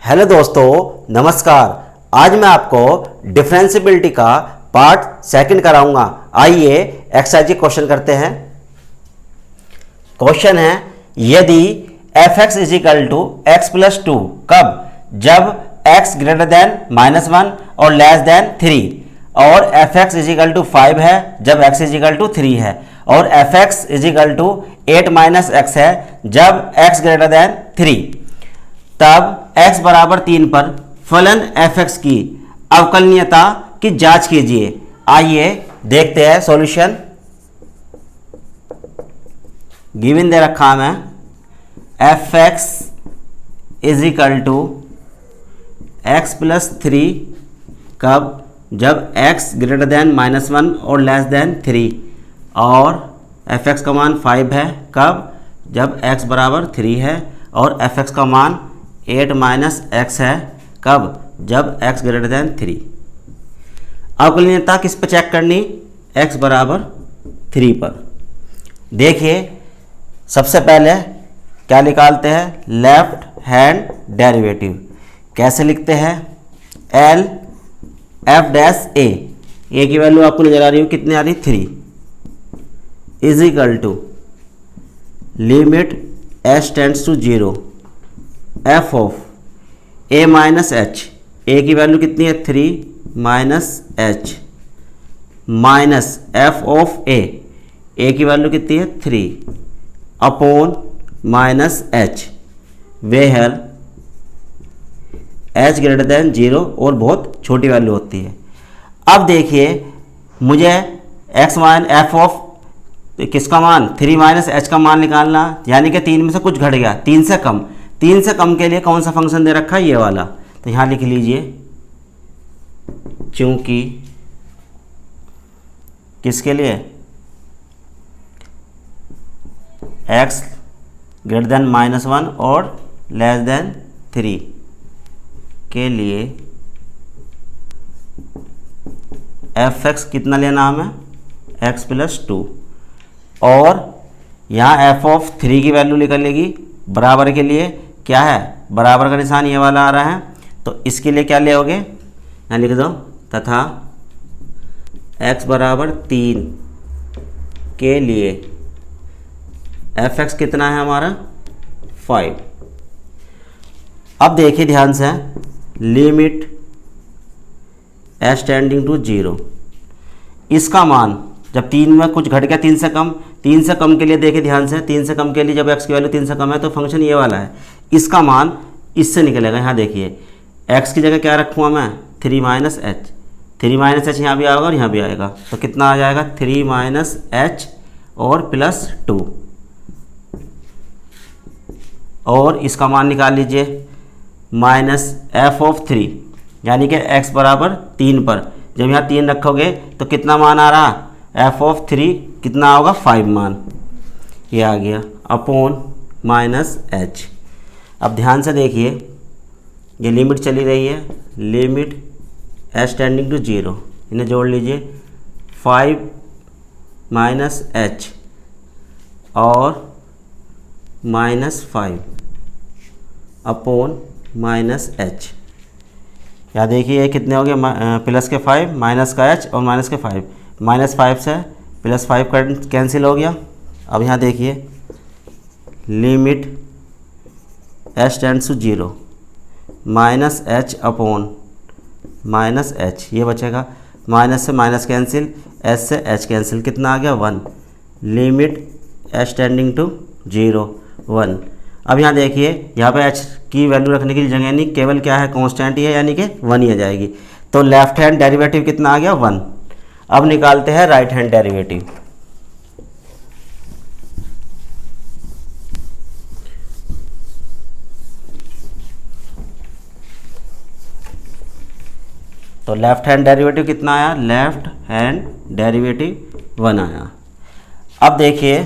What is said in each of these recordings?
Hello दोस्तों, नमस्कार। आज मैं आपको डिफरेंशियबिलिटी का पार्ट सेकंड कराऊंगा। आइए एक्सरसाइज क्वेश्चन करते हैं। क्वेश्चन है, यदि f(x) is equal to x plus two कब? जब x ग्रेटर देन -1 और लेस देन 3 और f(x) इजिकल टू 5 है जब x इजिकल टू 3 है और f(x) इजिकल टू 8 - x है जब x ग्रेटर देन 3। तब x बराबर 3 पर फलन f(x) की अवकलनीयता की जांच कीजिए। आइए देखते हैं सॉल्यूशन। गिवन दे रखा है f(x) is equal to x plus 3 कब? जब x ग्रेटर देन -1 और लेस देन 3 और f(x) का मान 5 है कब? जब x बराबर 3 है और f(x) का मान 8 - x है कब? जब x ग्रेटर देन 3। अवकलनीयता किस पर चेक करनी? x बराबर 3 पर। देखिए, सबसे पहले क्या निकालते हैं? Left hand derivative. कैसे लिखते हैं? L f' a की वैल्यू आपको नजर आ रही हो, कितनी आ रही? 3 is equal to limit h tends to 0 f of a minus h। a की वैल्यू कितनी है? 3 minus h minus f of a की वैल्यू कितनी है? 3 upon minus h where h greater than 0 और बहुत छोटी वैल्यू होती है। अब देखिए, मुझे x मान f ऑफ किसका मान? 3 माइनस h का मान निकालना, यानी कि 3 में से कुछ घट गया, 3 से कम। 3 से कम के लिए कौन सा फंक्शन दे रखा है? ये वाला। तो यहाँ लिख लीजिए, चूंकि किसके लिए? x ग्रेटर देन -1 और लेस देन 3 के लिए f(x) कितना लेना हमें? x प्लस 2 और यहाँ f ऑफ 3 की वैल्यू निकलेगी बराबर के लिए। क्या है? बराबर का निशान ये वाला आ रहा है, तो इसके लिए क्या लोगे? यहाँ लिख दो, तथा x बराबर 3 के लिए f(x) कितना है हमारा? 5। अब देखिए ध्यान से, लिमिट h टेंडिंग टू 0। इसका मान जब 3 में कुछ घट गया, 3 से कम, 3 से कम के लिए देखिए ध्यान से, 3 से कम के लिए जब x की वैल्यू 3 से कम है तो फंक्शन ये वाला है, इसका मान इससे निकलेगा। यहाँ देखिए, x की जगह क्या रखूँगा मैं? 3 माइनस h। 3 माइनस h यहाँ भी आएगा और यहाँ भी आएगा, तो कितना आ जाएगा? 3 माइनस h और प्लस 2 और इसका मान निकाल लीजिए माइनस f ऑफ 3, यानी कि x बराबर 3 पर जब यहाँ 3 रखोगे तो कितना मान आ रहा? f ऑफ 3 कितना होगा? 5 मान, ये आ गया, अपॉन माइनस h। अब ध्यान से देखिए, ये लिमिट चली रही है, लिमिट h टेंडिंग टू 0, इन्हें जोड़ लीजिए, 5 माइनस h और माइनस 5 अपॉन माइनस h। यहाँ देखिए, ये कितने हो गए? प्लस के 5 माइनस का h और माइनस के 5, -5 से +5 कैंसिल हो गया। अब यहाँ देखिए, limit h tends to 0 minus h upon minus h, ये बचेगा, माइनस से माइनस कैंसिल, h से h कैंसिल, कितना आ गया? 1। Limit h tending to 0 1। अब यहाँ देखिए, यहाँ पे h की वैल्यू रखने की जगह नहीं, केवल क्या है? कांस्टेंट ही है, यानी कि 1 ही आ जाएगी। तो लेफ्ट हैंड डेरिवेटिव कितना आ गया? 1। अब निकालते हैं राइट हैंड डेरिवेटिव। तो लेफ्ट हैंड डेरिवेटिव कितना आया? लेफ्ट हैंड डेरिवेटिव 1 आया। अब देखिए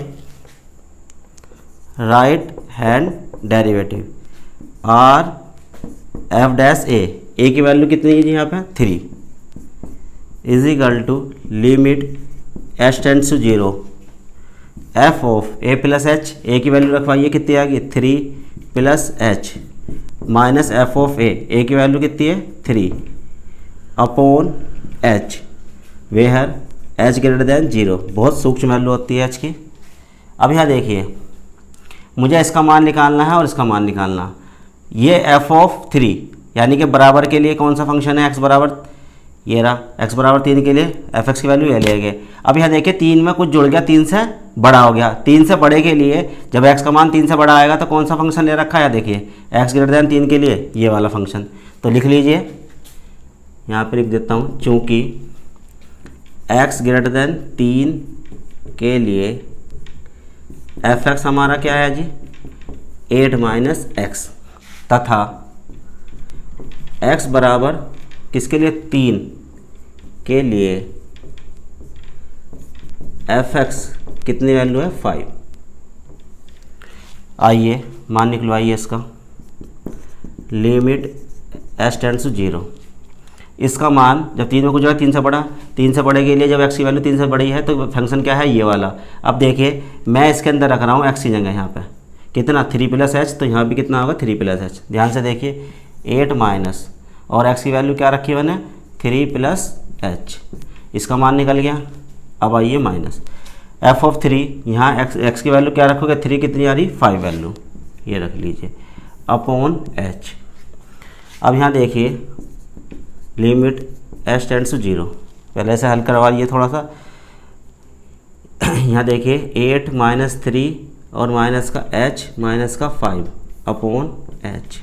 right hand derivative r f' a की वैल्यू कितनी है जी? यहाँ पे 3 is equal to limit h tends to 0 f of a plus h। a की वैल्यू रखवाइए, कितनी आ गई? 3 plus h minus F of A की वैल्यू कितनी है 3 upon H where H greater than 0। बहुत सूक्ष्म वैल्यू होती है एच की। अब यहाँ देखिए मुझे इसका मान निकालना है और इसका मान निकालना। ये एफ ऑफ 3 यानी कि बराबर के लिए कौन सा फंक्शन है, एक्स बराबर ये रहा, एक्स बराबर 3 के लिए एफ एक्स की वैल्यू ये ले गए। अब यहाँ देखिए 3 में कुछ जुड़ गया, 3 से बड़ा हो गया। 3 से बड़े के लिए जब एक्स का मान 3 से बड़ा आएगा तो कौन सा फंक्शन ले रखा है, देखिए एक्स ग्रेटर देन 3 के लिए ये वाला फंक्शन। तो लिख लीजिए, यहाँ पर लिख देता हूँ, चूँकि एक्स ग्रेटर देन 3 के लिए एफ एक्स हमारा क्या है जी 8 माइनस एक्स, तथा x बराबर किसके लिए 3 के लिए एफ एक्स कितनी वैल्यू है 5। आइए मान निकलवाइए इसका, लिमिट एस टेंड्स टू 0। इसका मान जब 3 में कुछ होगा 3 से बड़ा, 3 से बड़े के लिए जब x की वैल्यू 3 से बड़ी है तो फंक्शन क्या है ये वाला। अब देखिए मैं इसके अंदर रख रहा हूँ x की जगह यहाँ पे कितना 3 प्लस एच, तो यहाँ भी कितना होगा 3 प्लस एच। ध्यान से देखिए 8 माइनस और x की वैल्यू क्या रखी मैंने 3 प्लस एच, इसका मान निकल गया। अब आइए माइनस एफ ऑफ 3, यहाँ x की वैल्यू क्या रखोगे 3 कितनी आ रही 5 वैल्यू, ये रख लीजिए अपॉन एच। अब यहाँ देखिए लिमिट एच टेंड्स टू 0, पहले से हल करवाइए थोड़ा सा। यहाँ देखिए 8 माइनस 3 और माइनस का h माइनस का 5 अपॉन एच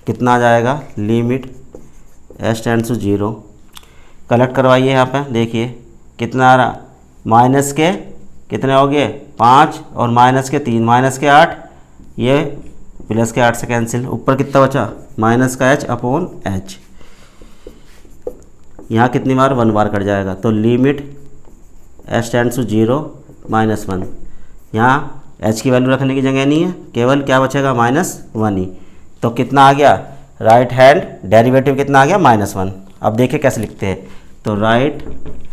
कितना आ जाएगा, limit H tends to 0। Collect करवाइए यहाँ पे, देखिए कितना आ रहा, माइनस के कितने हो गए 5 और माइनस के 3, माइनस के 8, ये प्लस के 8 से कैंसिल, ऊपर कितना बचा माइनस का h अपॉन एच। यहाँ कितनी बार 1 बार कट जाएगा, तो limit H tends to 0 minus 1। यहाँ h की वैल्यू रखने की जगह नहीं है, केवल क्या बचेगा -1 ही। तो कितना आ गया, राइट हैंड डेरिवेटिव कितना आ गया -1। अब देखिए कैसे लिखते हैं, तो राइट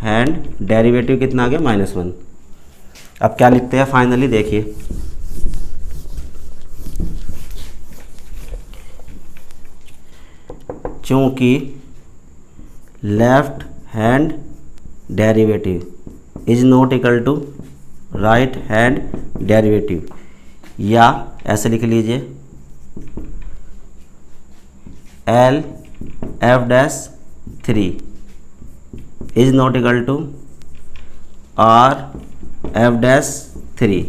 हैंड डेरिवेटिव कितना आ गया -1। अब क्या लिखते हैं फाइनली, देखिए चूँकि left hand derivative is not equal to right hand derivative, या ऐसे लिख लीजिए L F dash 3 is not equal to R F dash 3,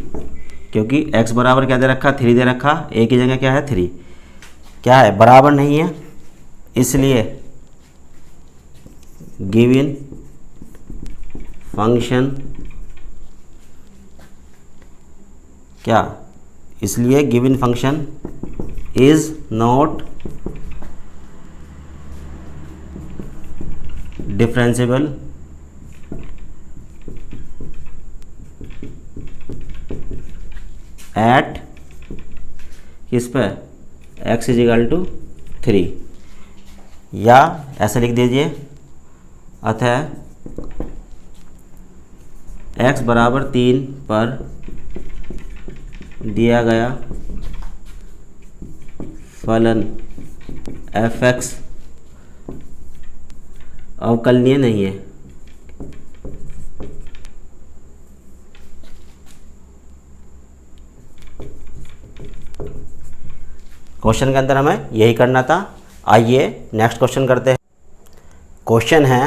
क्योंकि x बराबर क्या दे रखा 3 दे रखा, a की जगह क्या है 3, क्या है बराबर नहीं है, इसलिए गिवन फंक्शन क्या, इसलिए given function is not differentiable eight किस पे x इज इक्वल टू 3, या ऐसे लिख दीजिए अतः x बराबर 3 पर दिया गया फलन f(x) अवकलनीय नहीं है। क्वेश्चन के अंदर हमें यही करना था। आइए नेक्स्ट क्वेश्चन करते हैं। क्वेश्चन है,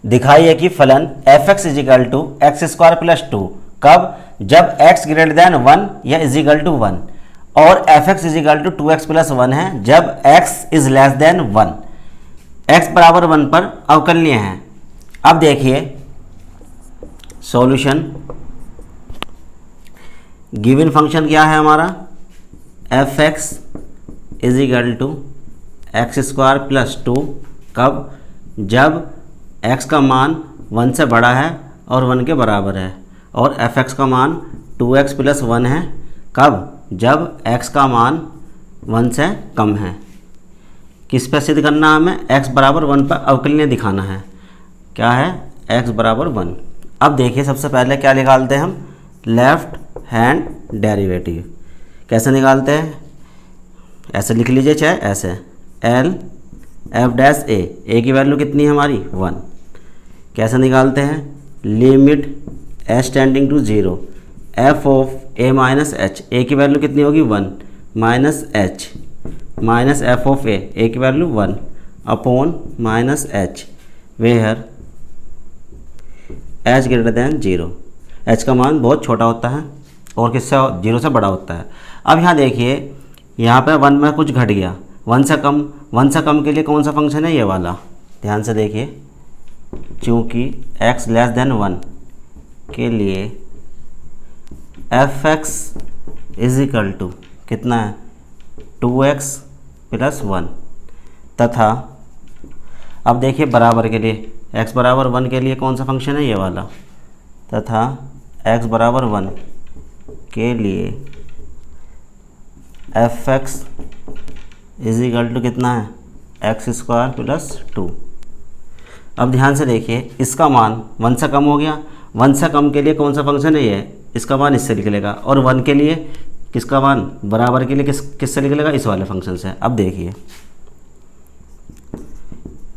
दिखाइए कि फलन f(x) is equal to x square plus 2 कब, जब x ग्रेटर देन 1 या इज इक्वल टू 1, और f(x) is equal to 2x plus 1 है जब x is less than 1, x बराबर 1 पर अवकलनीय है। अब देखिए सॉल्यूशन, गिवन फंक्शन क्या है हमारा f(x) is equal to x square plus 2 कब, जब x का मान 1 से बड़ा है और 1 के बराबर है, और f(x) का मान 2x प्लस 1 है कब, जब x का मान 1 से कम है। किस पे सिद्ध करना है हमें, x बराबर 1 पर अवकलनीय दिखाना है। क्या है, x बराबर 1। अब देखिए सबसे पहले क्या निकालते हैं हम, लेफ्ट हैंड डेरिवेटिव। कैसे निकालते हैं, ऐसे लिख लीजिए चाहे ऐसे, एल एफ डैश ए की वैल्यू कितनी है हमारी 1। कैसे निकालते हैं, limit H tending to 0 F of A minus H, A की वैल्यू कितनी होगी 1 minus H minus F of A की value 1 upon minus H where H greater than 0, H का मान बहुत छोटा होता है और किससे 0 से बड़ा होता है। अब यहाँ देखिए, यहाँ पे 1 में कुछ घट गया, 1 से कम के लिए कौन सा फंक्शन है, ये वाला। ध्यान से देखिए, चूँकि x लेस देन 1 के लिए f x is equal to कितना है 2x प्लस 1 तथा अब देखिए बराबर के लिए x बराबर 1 के लिए कौन सा फंक्शन है, ये वाला, तथा x बराबर 1 के लिए f x is equal to कितना है एक्स स्क्वायर प्लस 2। अब ध्यान से देखिए, इसका मान 1 से कम हो गया, 1 से कम के लिए कौन सा फंक्शन है ये, इसका मान इससे निकलेगा, और 1 के लिए किसका मान बराबर के लिए किससे निकलेगा, इस वाले फंक्शन से। अब देखिए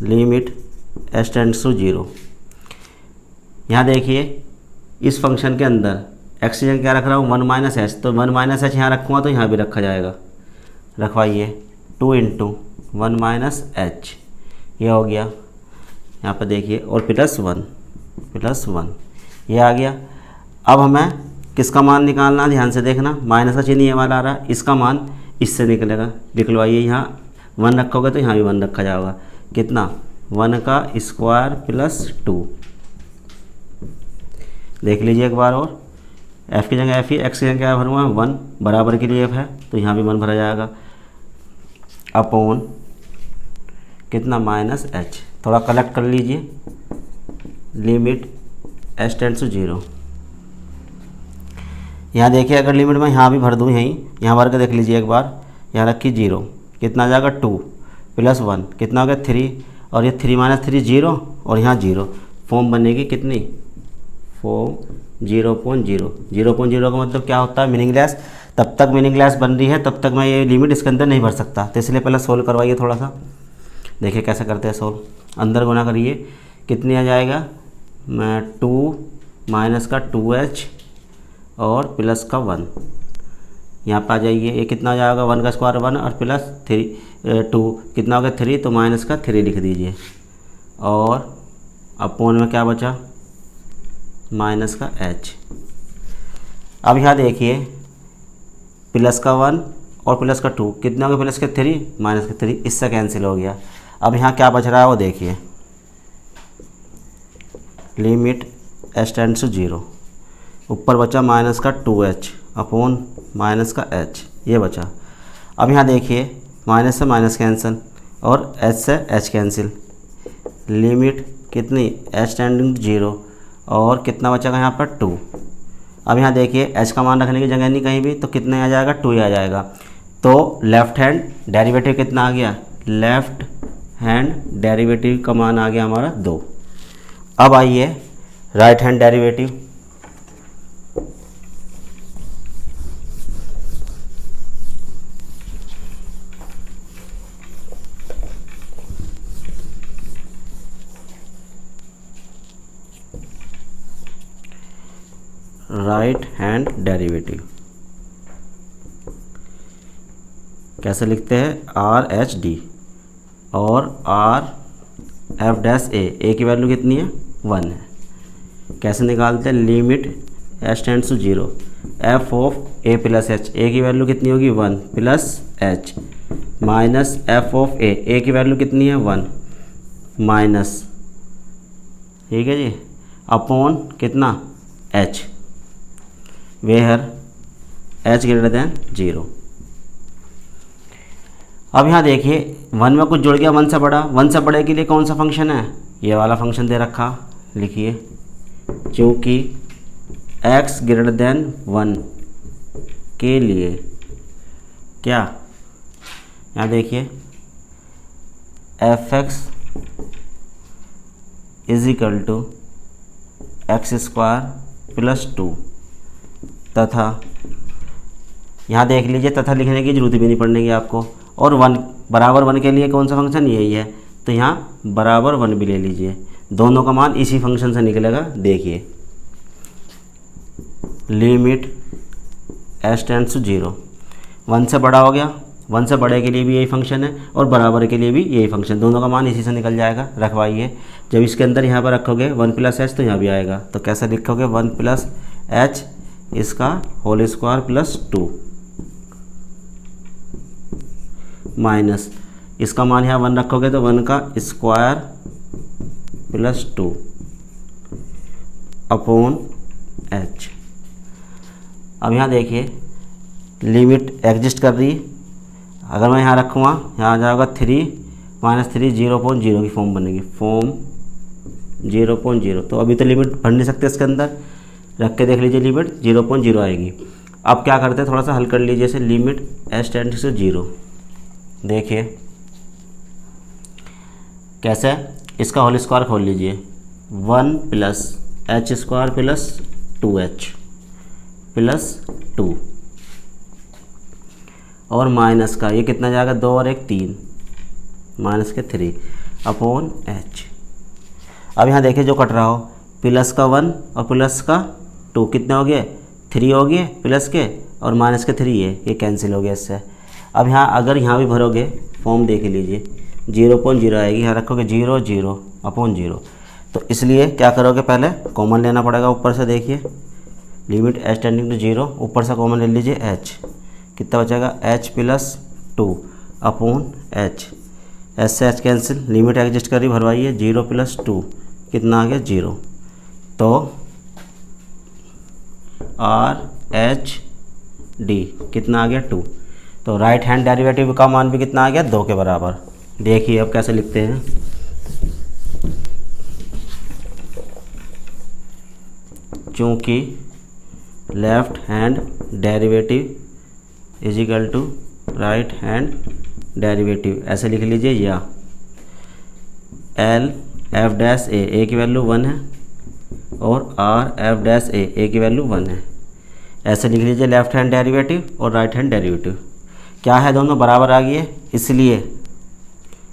लिमिट एच टेंड्स टू 0, यहाँ देखिए इस फंक्शन के अंदर एक्स की जगह क्या रख रहा हूँ 1 माइनस एच, तो 1 माइनस एच यहाँ रखूँगा तो यहाँ भी रखा जाएगा, रखवाइए 2 इंटू 1 माइनस एच, ये हो गया यहाँ पर देखिए, और प्लस 1 ये आ गया। अब हमें किसका मान निकालना, ध्यान से देखना, माइनस का चिन्ह ये वाला आ रहा है, इसका मान इससे निकलेगा, निकलवाइए, यहाँ 1 रखोगे तो यहाँ भी 1 रखा जाएगा, कितना 1 का स्क्वायर प्लस 2। देख लीजिए एक बार और, f की जगह f ही, x की जगह क्या भरूँगा 1, बराबर के लिए f है तो यहाँ भी 1 भरा जाएगा, अपॉन कितना माइनस h। थोड़ा कलेक्ट कर लीजिए, लिमिट h टेंड्स टू 0। यहाँ देखिए अगर लिमिट में यहाँ भी भर दूँ, यहाँ भर के देख लीजिए एक बार, यहाँ रखी 0, कितना आ जाएगा 2 प्लस 1 कितना हो गया 3, और ये 3 माइनस 3 0, और यहाँ 0, फॉर्म बनेगी कितनी, फॉर्म 0.0 का मतलब क्या होता है मीनिंगलेस। तब तक मीनिंगलेस बन रही है तब तक मैं ये लिमिट इसके अंदर नहीं भर सकता, तो इसलिए पहले सोल्व करवाइए थोड़ा सा। देखिए कैसे करते हैं सोल्व, अंदर गुना करिए, कितनी आ जाएगा, मैं 2 माइनस का 2h और प्लस का 1, यहाँ पर आ जाइए, ये कितना आ जाएगा 1 का स्क्वायर 1 और प्लस 2 कितना हो गया 3, तो माइनस का 3 लिख दीजिए, और अपॉन में क्या बचा माइनस का h। अब यहाँ देखिए प्लस का 1 और प्लस का 2 कितना हो गया, प्लस का 3 माइनस का 3, इससे कैंसिल हो गया। अब यहाँ क्या बच रहा है वो देखिए, लिमिट h टेंड्स टू 0, ऊपर बचा माइनस का 2h अपॉन माइनस का h, ये बचा। अब यहाँ देखिए माइनस से माइनस कैंसिल और h से h कैंसिल, लिमिट कितनी h टेंडिंग टू 0, और कितना बचेगा यहाँ पर 2। अब यहाँ देखिए h का मान रखने की जगह नहीं कहीं भी, तो कितने आ जाएगा 2 ही आ जाएगा। तो लेफ़्ट हैंड डेरिवेटिव कितना आ गया, लेफ़्ट हैंड डेरिवेटिव का मान आ गया हमारा 2। अब आइए right hand derivative, right hand derivative कैसे लिखते हैं, RHD और RF डैश ए की वैल्यू कितनी है 1 है। कैसे निकालते हैं, limit h tends to 0 f of a plus h, a की वैल्यू कितनी होगी 1 plus h minus f of a की वैल्यू कितनी है 1 माइनस, ठीक है जी, अपॉन कितना h where h greater than 0। अब यहाँ देखिए 1 में कुछ जुड़ गया 1 से बड़ा, 1 से बड़े के लिए कौन सा फंक्शन है, ये वाला फंक्शन दे रखा, लिखिए क्योंकि x ग्रेटर देन 1 के लिए क्या, यहाँ देखिए f x is equal to x square plus 2 तथा यहाँ देख लीजिए, तथा लिखने की जरूरत भी नहीं पड़ने की आपको। और 1 बराबर 1 के लिए कौन सा फंक्शन, यही है, तो यहाँ बराबर 1 भी ले लीजिए। दोनों का मान इसी फंक्शन से निकलेगा। देखिए लिमिट एच टेंड्स टू 0, 1 से बड़ा हो गया, 1 से बड़े के लिए भी यही फंक्शन है और बराबर के लिए भी यही फंक्शन, दोनों का मान इसी से निकल जाएगा। रखवाइए, जब इसके अंदर यहाँ पर रखोगे 1 + h तो यहाँ भी आएगा, तो कैसे लिखोगे 1 + h इसका होल स्क्वायर प्लस 2 माइनस इसका मान यहाँ 1 रखोगे तो 1 का स्क्वायर प्लस 2 अपॉन h। अब यहाँ देखिए लिमिट एग्जिस्ट कर रही है, अगर मैं यहाँ रखूँगा यहाँ आ जाएगा 3 - 3 0.0 की फॉर्म बनेगी, फॉर्म 0.0। तो अभी तो लिमिट भर नहीं सकते, इसके अंदर रख के देख लीजिए लिमिट 0.0 आएगी। अब क्या करते हैं, थोड़ा सा हल कर लीजिए, जैसे लिमिट h टेंड्स टू 0। देखिए कैसे, इसका होल स्क्वायर खोल लीजिए, 1 + h² प्लस 2h प्लस 2 और माइनस का ये कितना जाएगा, 2 और 1 3 माइनस के 3 अपॉन h। अब यहाँ देखिए जो कट रहा हो, प्लस का 1 और प्लस का 2 कितने हो गए, 3 हो गए प्लस के, और माइनस के 3 है, ये कैंसिल हो गया इससे। अब यहाँ अगर यहाँ भी भरोगे फॉर्म देख लीजिए 0.0 आएगी, यहाँ रखोगे 0 0 अपॉन 0, तो इसलिए क्या करोगे, पहले कॉमन लेना पड़ेगा ऊपर से। देखिए लिमिट h टेंडिंग टू 0, ऊपर से कॉमन ले लीजिए h, कितना बचेगा h + 2 अपॉन h, h से h कैंसिल, लिमिट एग्जिस्ट करी, भरवाइए 0 + 2 कितना आ गया 0, तो RHD कितना आ गया 2, तो राइट हैंड डेरिवेटिव का मान भी कितना आ गया 2 के बराबर। देखिए अब कैसे लिखते हैं, चूँकि left hand derivative is equal to right hand derivative, ऐसे लिख लीजिए, या LF' की वैल्यू 1 है और RF' की वैल्यू 1 है, ऐसे लिख लीजिए लेफ्ट हैंड डेरिवेटिव और राइट हैंड डेरिवेटिव। क्या है, दोनों बराबर आ गए, इसलिए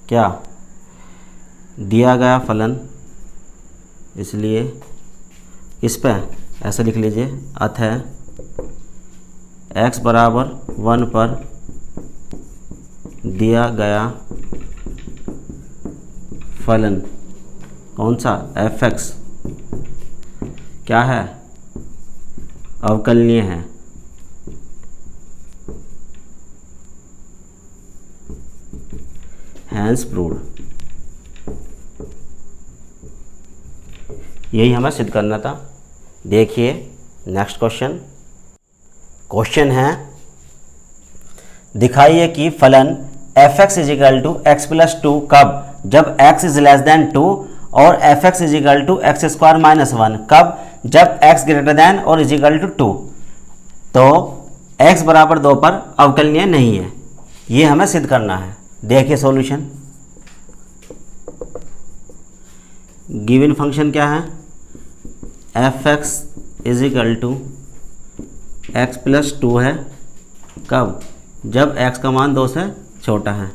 क्या दिया गया फलन, इसलिए इस पे ऐसे लिख लीजिए, अतः x बराबर 1 पर दिया गया फलन कौन सा, fx क्या है, अवकलनीय है। हैंस प्रूव्ड, यही हमें सिद्ध करना था। देखिए नेक्स्ट क्वेश्चन है, दिखाइए कि फलन fx = x + 2 कब, जब x < 2 और fx = x² - 1 कब, जब x > 2। तो x बराबर 2 पर अवकलनीय नहीं है, ये हमें सिद्ध करना है। देखिए सॉल्यूशन, गिवन फंक्शन क्या है, fx = x + 2 है, कब, जब x का मान 2 से छोटा है,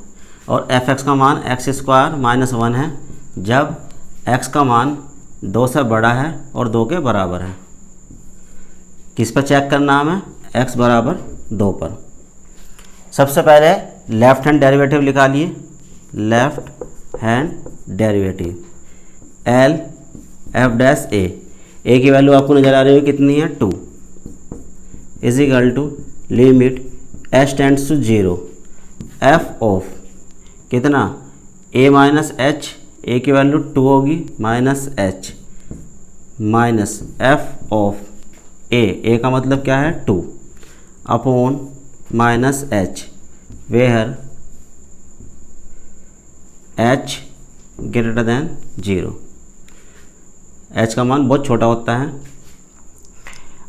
और fx का मान x² - 1 है, जब x का मान 2 से बड़ा है और 2 के बराबर है। किस पर चेक करना हमें, x बराबर 2 पर। सबसे पहले लेफ्ट हैंड डेरिवेटिव निकालिए, left hand derivative LF' a की वैल्यू आपको नज़र आ रही है कितनी है, 2 = limit h tends to 0 f of कितना, a - h, a की वैल्यू 2 होगी minus h minus f of a का मतलब क्या है 2 upon minus h, where h > 0, h का मान बहुत छोटा होता है।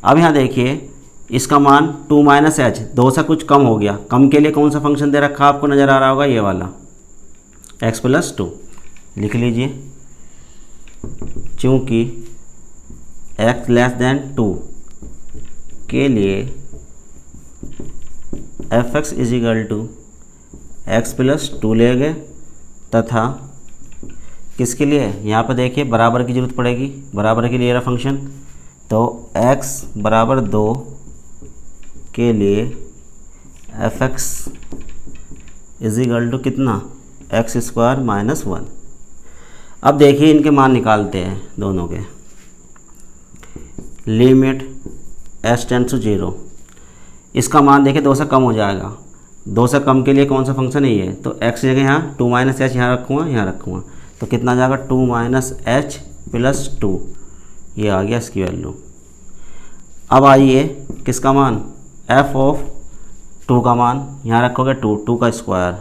अब यहाँ देखिए इसका मान 2 - h 2 से कुछ कम हो गया, कम के लिए कौन सा फंक्शन दे रखा आपको नज़र आ रहा होगा, ये वाला x + 2 लिख लीजिए, चूँकि x < 2 के लिए f x is equal to x plus 2 ले गए तथा किसके लिए, यहाँ पर देखिए बराबर की ज़रूरत पड़ेगी, बराबर के लिए रहा फंक्शन, तो x बराबर 2 के लिए f x is equal to कितना, एक्स स्क्वायर माइनस 1। अब देखिए इनके मान निकालते हैं दोनों के। लिमिट एस टेंड्स टू 0, इसका मान देखिए 2 से कम हो जाएगा, 2 से कम के लिए कौन सा फंक्शन है ये, तो x जगह यहाँ 2 माइनस एच यहाँ रखूँगा, यहाँ रखूँगा, तो कितना जाएगा 2 माइनस एच प्लस 2, ये आ गया इसकी वैल्यू। अब आइए किसका मान, f ऑफ 2 का मान यहाँ रखोगे 2 का स्क्वायर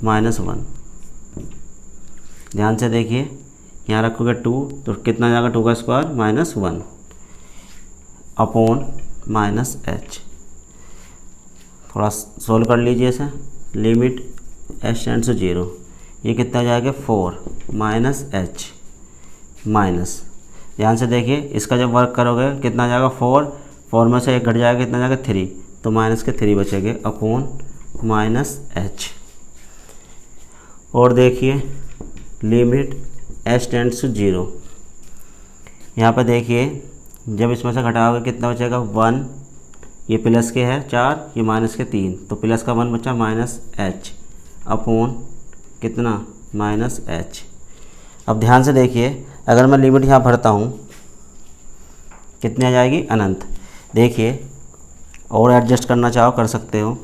माइनस 1, ध्यान से देखिए यहाँ रखोगे 2 तो कितना जाएगा 2 का square minus 1 upon minus H. थोड़ा सोल्व कर लीजिए इसे। लिमिट एच टेंड्स टू 0, ये कितना जाएगा 4 माइनस एच माइनस, ध्यान से देखिए इसका जब वर्क करोगे कितना जाएगा 4 में से 1 घट जाएगा, कितना जाएगा 3, तो माइनस के 3 बचेंगे अपॉन माइनस एच। और देखिए लिमिट एच टेंड्स टू 0, यहाँ पर देखिए जब इसमें से घटाओगे कितना बचेगा 1, ये प्लस के है 4, ये माइनस के 3, तो प्लस का 1 बचा माइनस एच अपॉन कितना माइनस एच। अब ध्यान से देखिए अगर मैं लिमिट यहाँ भरता हूँ कितनी आ जाएगी, अनंत। देखिए और एडजस्ट करना चाहो कर सकते हो,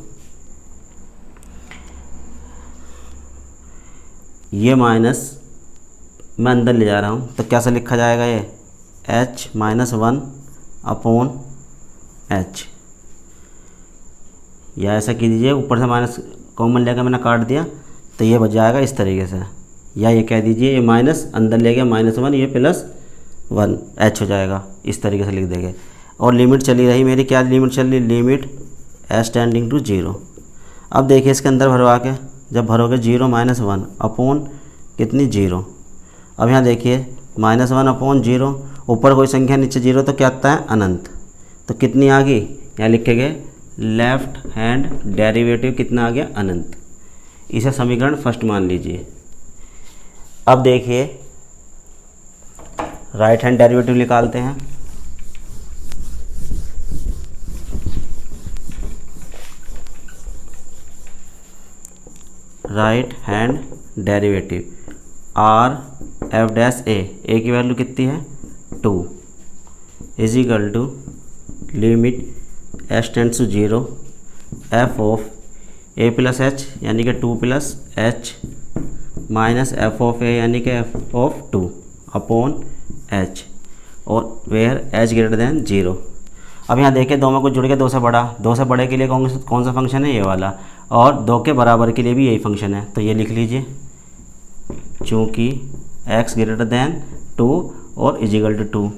ये माइनस मैं अंदर ले जा रहा हूँ तो कैसे लिखा जाएगा ये, h माइनस 1 अपॉन एच, या ऐसा कीजिए ऊपर से माइनस कॉमन लेकर मैंने काट दिया तो ये बच जाएगा इस तरीके से, या ये कह दीजिए ये माइनस अंदर ले गया माइनस 1, ये प्लस 1 एच हो जाएगा, इस तरीके से लिख देंगे। और लिमिट चली रही मेरी, क्या लिमिट चल रही, लिमिट एच टेंडिंग टू 0। अब देखिए इसके अंदर भरवा के जब भरोगे 0 माइनस 1 अपॉन कितनी 0, अब यहाँ देखिए माइनस 1 अपॉन 0, ऊपर कोई संख्या नीचे 0 तो क्या आता है अनंत, तो कितनी आ गई, यहाँ लिखेंगे लेफ्ट हैंड डेरिवेटिव कितना आ गया अनंत। इसे समीकरण फर्स्ट मान लीजिए। अब देखिए राइट हैंड डेरिवेटिव निकालते हैं। Right hand derivative R F dash A की वैल्यू कितनी है 2 is equal to limit H tends to 0 F of A plus H यानी कि 2 plus H minus F of A यानी कि एफ ऑफ 2 अपॉन एच, और वेयर एच ग्रेटर देन 0। अब यहाँ देखिए 2 में कुछ जुड़ गया, 2 से बड़ा, 2 से बड़े के लिए कौन सा फंक्शन है, ये वाला, और 2 के बराबर के लिए भी यही फंक्शन है, तो ये लिख लीजिए चूँकि x ग्रेटर देन 2 और इज इक्वल टू 2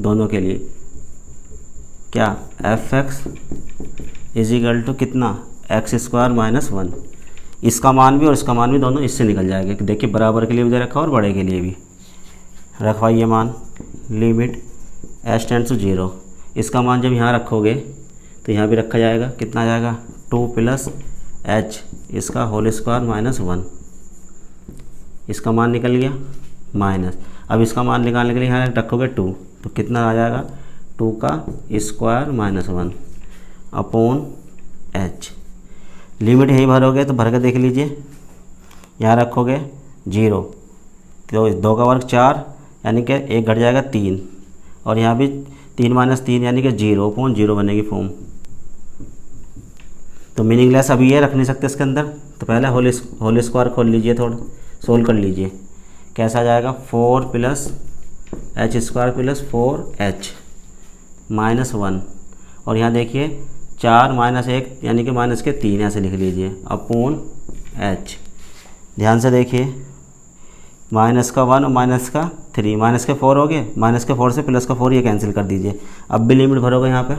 दोनों के लिए क्या f x is equal to कितना एक्स स्क्वायर माइनस 1, इसका मान भी और इसका मान भी दोनों इससे निकल जाएगा। देखिए बराबर के लिए भी दे रखा और बड़े के लिए भी रखवाइए मान। लिमिट एच टेंड्स टू 0, इसका मान जब यहाँ रखोगे तो यहाँ भी रखा जाएगा, कितना आ जाएगा 2 प्लस एच इसका होल स्क्वायर माइनस 1, इसका मान निकल गया माइनस। अब इसका मान निकालने के लिए यहाँ रखोगे 2 तो कितना आ जाएगा 2 का square minus 1 upon H. Limit यहीं भरोगे तो भर के देख लीजिए, यहाँ रखोगे 0 तो 2 का वर्ग 4 यानी कि 1 घट जाएगा 3, और यहाँ भी 3 माइनस 3 यानी कि 0 अपॉन 0 बनेगी फॉर्म। तो मीनिंगलेस अभी ये रख नहीं सकते इसके अंदर, तो पहले होल स्क्वायर खोल लीजिए, थोड़ा सोल्व कर लीजिए, कैसा आ जाएगा 4 plus H square plus 4h minus 1, और यहाँ देखिए 4 माइनस 1 यानी कि माइनस के 3 ऐसे लिख लीजिए अपॉन h। ध्यान से देखिए माइनस का 1 और माइनस का 3, माइनस के 4 हो गए, माइनस के 4 से प्लस का 4 ये कैंसिल कर दीजिए। अब भी लिमिट भरोगे यहाँ पे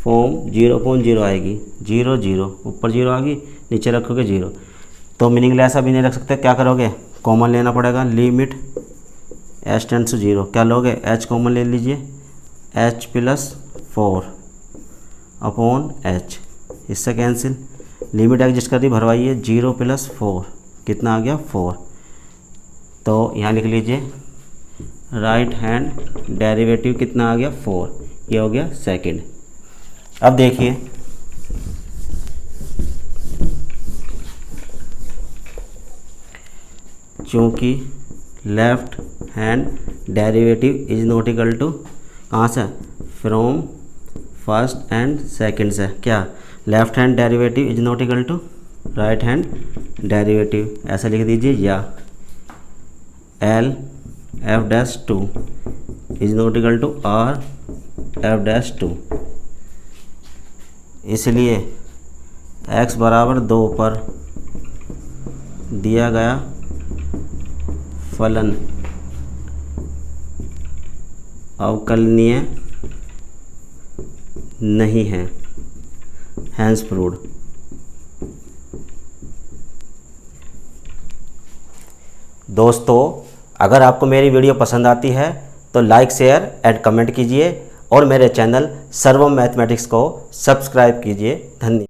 फॉर्म 0.0 आएगी, 0 0 ऊपर 0 आ गई, नीचे रखोगे 0, तो मीनिंगलेस अभी नहीं रख सकते, क्या करोगे कॉमन लेना पड़ेगा। लिमिट एच टेंड्स टू 0 क्या लोगे h कॉमन ले लीजिए, h प्लस 4 अपॉन h इससे कैंसिल, लिमिट एग्जिस्ट कर दी, भरवाइए 0 + 4 कितना आ गया 4। तो यहाँ लिख लीजिए राइट हैंड डेरिवेटिव कितना आ गया 4, ये हो गया सेकंड। अब देखिए चूँकि left hand derivative is not equal to कहाँ से, फ्रॉम फर्स्ट एंड सेकंड से, क्या left hand derivative is not equal to right hand derivative, ऐसा लिख दीजिए, या L(f)(2) is not equal to R(f)(2), इसलिए x बराबर 2 पर दिया गया फलन अवकलनीय नहीं है, हैंस प्रूव्ड। दोस्तों, अगर आपको मेरी वीडियो पसंद आती है तो लाइक, शेयर एंड कमेंट कीजिए और मेरे चैनल सर्वम मैथमेटिक्स को सब्सक्राइब कीजिए। धन्यवाद।